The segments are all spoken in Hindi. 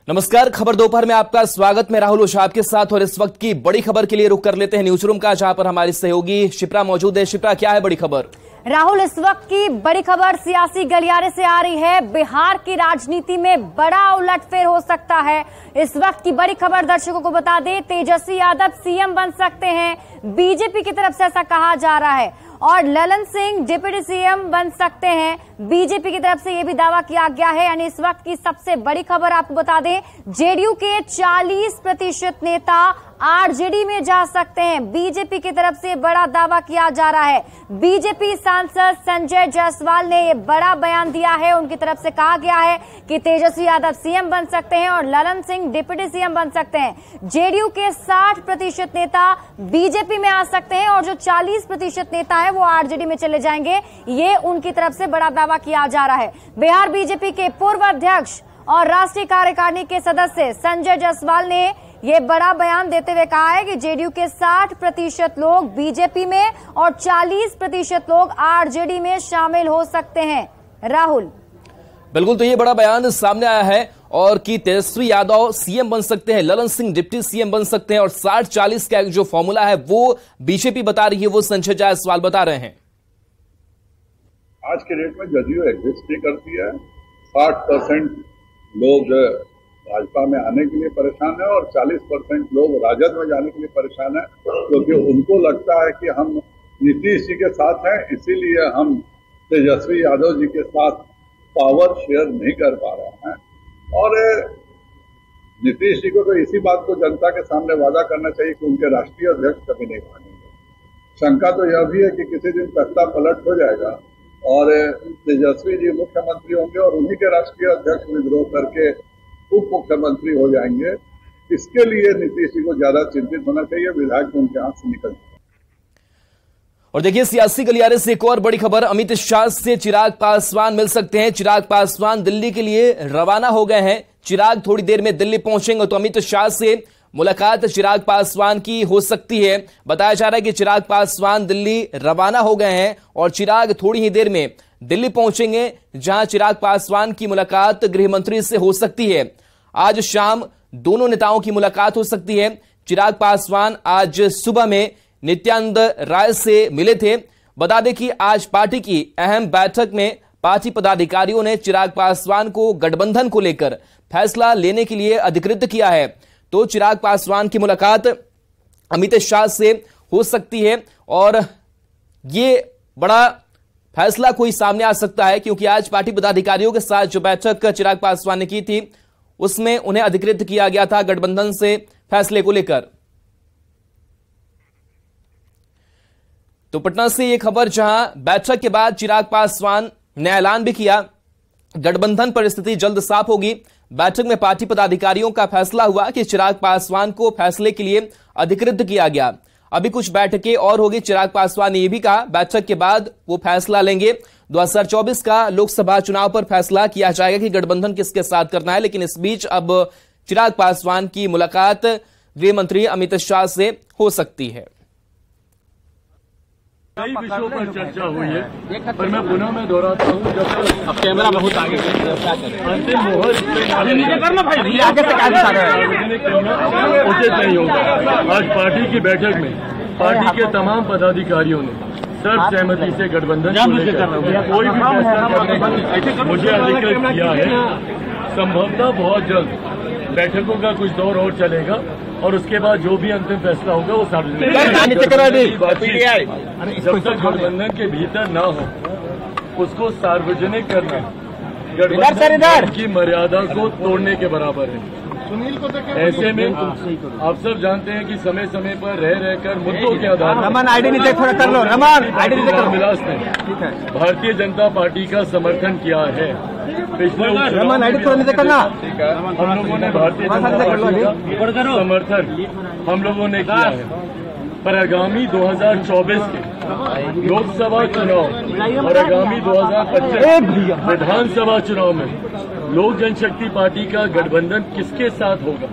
नमस्कार, खबर दोपहर में आपका स्वागत। मैं राहुल ओझा आपके साथ और इस वक्त की बड़ी खबर के लिए रुख कर लेते हैं न्यूज रूम का, जहां पर हमारी सहयोगी शिप्रा मौजूद है। शिप्रा, क्या है बड़ी खबर? राहुल, इस वक्त की बड़ी खबर सियासी गलियारे से आ रही है। बिहार की राजनीति में बड़ा उलटफेर हो सकता है। इस वक्त की बड़ी खबर दर्शकों को बता दें, तेजस्वी यादव सीएम बन सकते हैं, बीजेपी की तरफ से ऐसा कहा जा रहा है। और ललन सिंह डिप्टी सीएम बन सकते हैं, बीजेपी की तरफ से यह भी दावा किया गया है। यानी इस वक्त की सबसे बड़ी खबर आपको बता दें, जेडीयू के 40% नेता आरजेडी में जा सकते हैं, बीजेपी की तरफ से बड़ा दावा किया जा रहा है। बीजेपी सांसद संजय जायसवाल ने यह बड़ा बयान दिया है। उनकी तरफ से कहा गया है कि तेजस्वी यादव सीएम बन सकते हैं और ललन सिंह डिप्टी सीएम बन सकते हैं। जेडीयू के 60% नेता बीजेपी में आ सकते हैं और जो 40% नेता है वो आरजेडी में चले जाएंगे। ये उनकी तरफ से बड़ा दावा किया जा रहा है। बिहार बीजेपी के पूर्व अध्यक्ष और राष्ट्रीय कार्यकारिणी के सदस्य संजय जायसवाल ने ये बड़ा बयान देते हुए कहा है कि जेडीयू के 60% लोग बीजेपी में और 40% लोग आरजेडी में शामिल हो सकते हैं। राहुल, बिल्कुल, तो ये बड़ा बयान सामने आया है और कि तेजस्वी यादव सीएम बन सकते हैं, ललन सिंह डिप्टी सीएम बन सकते हैं और 60-40 का जो फॉर्मूला है वो बीजेपी बता रही है, वो संजय जायसवाल बता रहे हैं। आज के डेट में जदयू एग्जिस्ट नहीं करती है। 60% लोग भाजपा में आने के लिए परेशान है और 40% लोग राजद में जाने के लिए परेशान है, क्योंकि उनको लगता है कि हम नीतीश जी के साथ हैं, इसीलिए हम तेजस्वी यादव जी के साथ पावर शेयर नहीं कर पा रहे हैं। और नीतीश जी को तो इसी बात को जनता के सामने वादा करना चाहिए कि उनके राष्ट्रीय अध्यक्ष कभी नहीं भागेंगे। शंका तो यह भी है कि किसी दिन तख्ता पलट हो जाएगा और तेजस्वी जी मुख्यमंत्री होंगे और उन्हीं के राष्ट्रीय अध्यक्ष विद्रोह करके उप मुख्यमंत्री हो जाएंगे। इसके लिए नीतीश जी को ज्यादा चिंतित होना चाहिए, विधायक तो उनके हाथ से निकल जाए। और देखिए, सियासी गलियारे से एक और बड़ी खबर, अमित शाह से चिराग पासवान मिल सकते हैं। चिराग पासवान दिल्ली के लिए रवाना हो गए हैं। चिराग थोड़ी देर में दिल्ली पहुंचेंगे तो अमित शाह से मुलाकात चिराग पासवान की हो सकती है। बताया जा रहा है कि चिराग पासवान दिल्ली रवाना हो गए हैं और चिराग थोड़ी ही देर में दिल्ली पहुंचेंगे, जहां चिराग पासवान की मुलाकात गृह मंत्री से हो सकती है। आज शाम दोनों नेताओं की मुलाकात हो सकती है। चिराग पासवान आज सुबह में नित्यानंद राय से मिले थे। बता दें कि आज पार्टी की अहम बैठक में पार्टी पदाधिकारियों ने चिराग पासवान को गठबंधन को लेकर फैसला लेने के लिए अधिकृत किया है। तो चिराग पासवान की मुलाकात अमित शाह से हो सकती है और ये बड़ा फैसला कोई सामने आ सकता है, क्योंकि आज पार्टी पदाधिकारियों के साथ जो बैठक चिराग पासवान ने की थी उसमें उन्हें अधिकृत किया गया था गठबंधन से फैसले को लेकर। तो पटना से यह खबर, जहां बैठक के बाद चिराग पासवान ने ऐलान भी किया गठबंधन पर स्थिति जल्द साफ होगी। बैठक में पार्टी पदाधिकारियों का फैसला हुआ कि चिराग पासवान को फैसले के लिए अधिकृत किया गया। अभी कुछ बैठकें और होगी। चिराग पासवान ने यह भी कहा बैठक के बाद वो फैसला लेंगे। 2024 का लोकसभा चुनाव पर फैसला किया जाएगा कि गठबंधन किसके साथ करना है। लेकिन इस बीच अब चिराग पासवान की मुलाकात गृह मंत्री अमित शाह से हो सकती है। कई विषयों पर चर्चा हुई है, पर मैं पुनः में दोहराता हूँ, जब तक अब कैमरा बहुत आगे अंतिम मुहूर्त सार्वजनिक करना उचित नहीं होगा। आज पार्टी की बैठक में पार्टी के तमाम पदाधिकारियों ने सर्वसहमति से गठबंधन को लेकर कोई भी फैसला करने की मुझे अधिकृत किया है। संभवतः बहुत जल्द बैठकों का कुछ दौर और चलेगा और उसके बाद जो भी अंतिम फैसला होगा वो सार्वजनिक। जब तक गठबंधन के भीतर ना हो उसको सार्वजनिक करना गठबंधन की मर्यादा को तोड़ने के बराबर है। ऐसे में आप सब जानते हैं कि समय समय पर रह रहकर मुद्दों के आधार पर विलास ने भारतीय जनता पार्टी का समर्थन किया है। पिछले हम लोगों ने भारतीय जनता पार्टी का समर्थन हम लोगों ने किया है, पर आगामी 2024 के लोकसभा चुनाव और आगामी 2025 विधानसभा चुनाव में लोक जनशक्ति पार्टी का गठबंधन किसके साथ होगा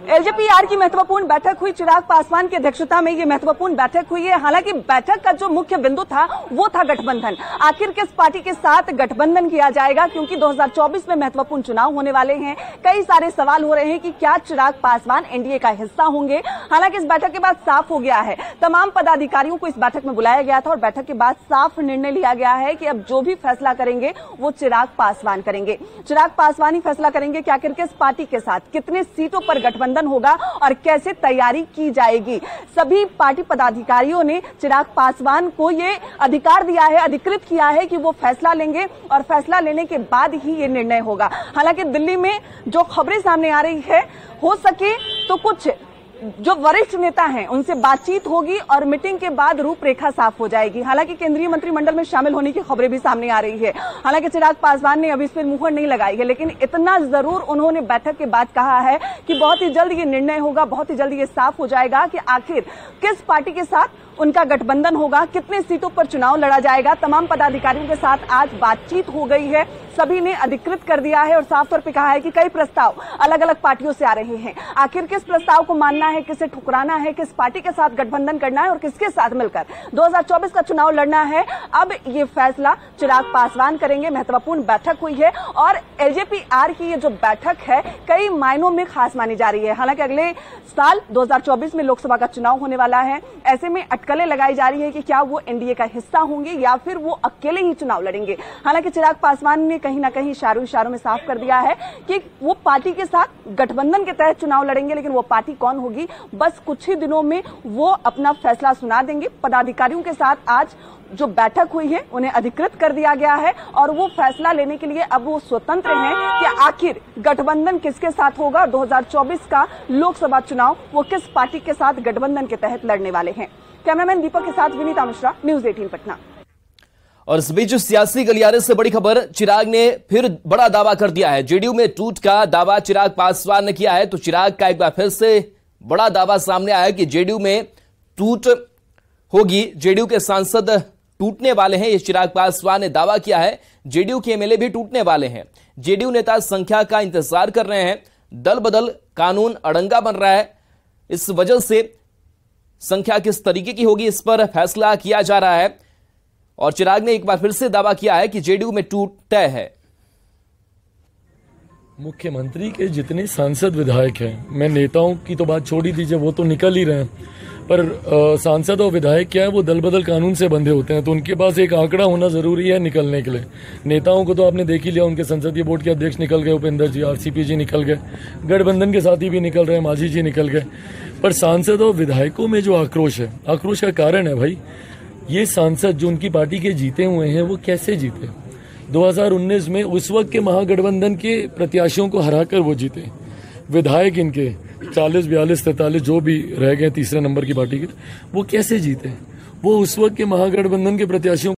एलजेपी-आर की महत्वपूर्ण बैठक हुई। चिराग पासवान की अध्यक्षता में ये महत्वपूर्ण बैठक हुई है। हालांकि बैठक का जो मुख्य बिंदु था वो था गठबंधन। आखिर किस पार्टी के साथ गठबंधन किया जाएगा, क्योंकि 2024 में महत्वपूर्ण चुनाव होने वाले हैं। कई सारे सवाल हो रहे हैं कि क्या चिराग पासवान एनडीए का हिस्सा होंगे। हालांकि इस बैठक के बाद साफ हो गया है, तमाम पदाधिकारियों को इस बैठक में बुलाया गया था और बैठक के बाद साफ निर्णय लिया गया है कि अब जो भी फैसला करेंगे वो चिराग पासवान करेंगे। चिराग पासवान ही फैसला करेंगे कि आखिर किस पार्टी के साथ कितने सीटों पर गठबंधन होगा और कैसे तैयारी की जाएगी। सभी पार्टी पदाधिकारियों ने चिराग पासवान को ये अधिकार दिया है, अधिकृत किया है कि वो फैसला लेंगे और फैसला लेने के बाद ही ये निर्णय होगा। हालांकि दिल्ली में जो खबरें सामने आ रही है, हो सके तो कुछ जो वरिष्ठ नेता हैं उनसे बातचीत होगी और मीटिंग के बाद रूपरेखा साफ हो जाएगी। हालांकि केंद्रीय मंत्रिमंडल में शामिल होने की खबरें भी सामने आ रही है। हालांकि चिराग पासवान ने अभी इस पर मुहर नहीं लगाई है, लेकिन इतना जरूर उन्होंने बैठक के बाद कहा है कि बहुत ही जल्द ये निर्णय होगा, बहुत ही जल्द ये साफ हो जाएगा कि आखिर किस पार्टी के साथ उनका गठबंधन होगा, कितने सीटों पर चुनाव लड़ा जाएगा। तमाम पदाधिकारियों के साथ आज बातचीत हो गई है, सभी ने अधिकृत कर दिया है और साफ तौर पे कहा है कि कई प्रस्ताव अलग अलग पार्टियों से आ रहे हैं। आखिर किस प्रस्ताव को मानना है, किसे ठुकराना है, किस पार्टी के साथ गठबंधन करना है और किसके साथ मिलकर 2024 का चुनाव लड़ना है, अब ये फैसला चिराग पासवान करेंगे। महत्वपूर्ण बैठक हुई है और एलजेपी-आर की ये जो बैठक है कई मायनों में खास मानी जा रही है। हालांकि अगले साल 2024 में लोकसभा का चुनाव होने वाला है। ऐसे में अटकलें लगाई जा रही है कि क्या वो एनडीए का हिस्सा होंगे या फिर वो अकेले ही चुनाव लड़ेंगे। हालांकि चिराग पासवान ने कहीं ना कहीं इशारों में साफ कर दिया है कि वो पार्टी के साथ गठबंधन के तहत चुनाव लड़ेंगे, लेकिन वो पार्टी कौन होगी बस कुछ ही दिनों में वो अपना फैसला सुना देंगे। पदाधिकारियों के साथ आज जो बैठक हुई है उन्हें अधिकृत कर दिया गया है और वो फैसला लेने के लिए अब वो स्वतंत्र हैं कि आखिर गठबंधन किसके साथ होगा। 2024 का लोकसभा चुनाव वो किस पार्टी के साथ गठबंधन के तहत लड़ने वाले हैं। कैमरामैन दीपक के साथ विनीता मिश्रा, न्यूज 18 पटना। और इस बीच सियासी गलियारे से बड़ी खबर, चिराग ने फिर बड़ा दावा कर दिया है। जेडीयू में टूट का दावा चिराग पासवान ने किया है, तो चिराग का एक बार फिर से बड़ा दावा सामने आया कि जेडीयू में टूट होगी, जेडीयू के सांसद टूटने वाले हैं। ये चिराग पासवान ने दावा किया है। जेडीयू के एमएलए भी टूटने वाले हैं। जेडीयू नेता संख्या का इंतजार कर रहे हैं। दल बदल कानून अड़ंगा बन रहा है, इस वजह से संख्या किस तरीके की होगी इस पर फैसला किया जा रहा है। और चिराग ने एक बार फिर से दावा किया है कि जेडीयू में टूट तय है। मुख्यमंत्री के जितने सांसद विधायक हैं, मैं नेताओं की तो बात छोड़ ही दीजिए, वो तो निकल ही रहे हैं, पर सांसद और विधायक क्या है वो दल बदल कानून से बंधे होते हैं, तो उनके पास एक आंकड़ा होना जरूरी है निकलने के लिए। नेताओं को तो आपने देख ही लिया, उनके संसदीय बोर्ड के अध्यक्ष निकल गए, उपेंद्र जी, आरसीपी जी निकल गए, गठबंधन के साथी भी निकल रहे हैं, मांझी जी निकल गए। पर सांसद और विधायकों में जो आक्रोश है, आक्रोश का कारण है भाई ये सांसद जो उनकी पार्टी के जीते हुए हैं वो कैसे जीते। 2019 में उस वक्त के महागठबंधन के प्रत्याशियों को हराकर वो जीते। विधायक इनके 40, 42, 43 जो भी रह गए तीसरे नंबर की पार्टी के, वो कैसे जीते। वो उस वक्त के महागठबंधन के प्रत्याशियों